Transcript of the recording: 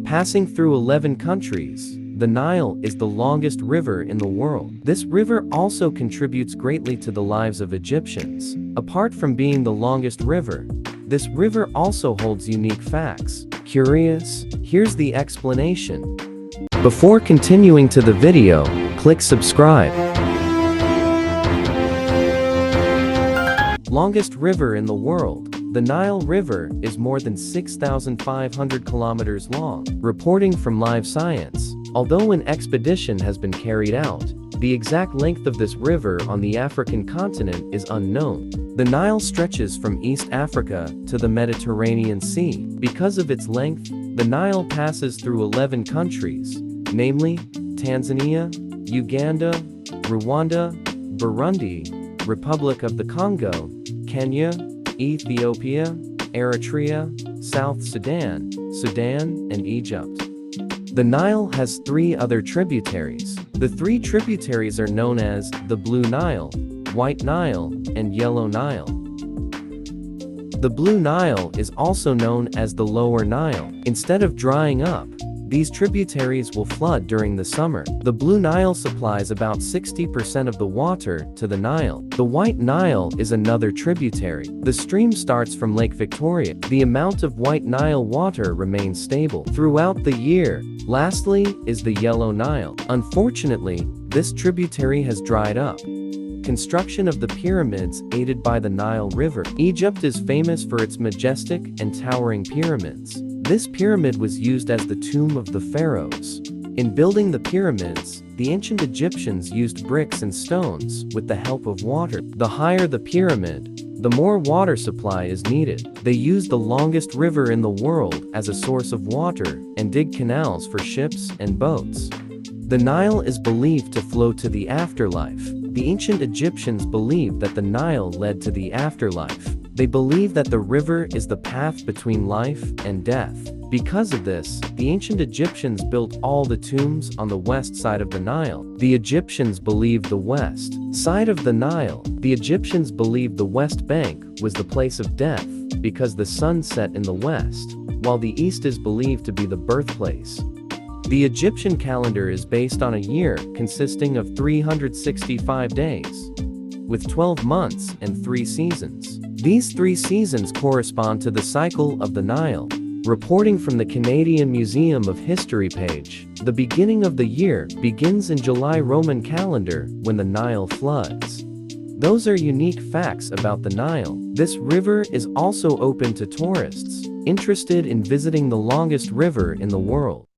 Passing through 11 countries, the Nile is the longest river in the world. This river also contributes greatly to the lives of Egyptians. Apart from being the longest river, this river also holds unique facts. Curious? Here's the explanation. Before continuing to the video, click subscribe. Longest river in the world. The Nile River is more than 6,500 kilometers long. Reporting from Live Science. Although an expedition has been carried out, the exact length of this river on the African continent is unknown. The Nile stretches from East Africa to the Mediterranean Sea. Because of its length, the Nile passes through 11 countries, namely Tanzania, Uganda, Rwanda, Burundi, Republic of the Congo, Kenya, Ethiopia, Eritrea, South Sudan, and Egypt. The Nile has 3 other tributaries. The 3 tributaries are known as the Blue Nile, White Nile, and Yellow Nile. The Blue Nile is also known as the Lower Nile. Instead of drying up, these tributaries will flood during the summer. The Blue Nile supplies about 60% of the water to the Nile. The White Nile is another tributary. The stream starts from Lake Victoria. The amount of White Nile water remains stable throughout the year. Lastly is the Yellow Nile. Unfortunately, this tributary has dried up. Construction of the pyramids aided by the Nile River. Egypt is famous for its majestic and towering pyramids. This pyramid was used as the tomb of the pharaohs. In building the pyramids, the ancient Egyptians used bricks and stones with the help of water. The higher the pyramid, the more water supply is needed. They used the longest river in the world as a source of water and dig canals for ships and boats. The Nile is believed to flow to the afterlife. The ancient Egyptians believed that the Nile led to the afterlife. They believed that the river is the path between life and death. Because of this, the ancient Egyptians built all the tombs on the west side of the Nile. The Egyptians believed the west side of the Nile. The Egyptians believed the west bank was the place of death because the sun set in the west, while the east is believed to be the birthplace. The Egyptian calendar is based on a year consisting of 365 days, with 12 months and 3 seasons. These 3 seasons correspond to the cycle of the Nile. Reporting from the Canadian Museum of History page, the beginning of the year begins in July Roman calendar when the Nile floods. Those are unique facts about the Nile. This river is also open to tourists interested in visiting the longest river in the world.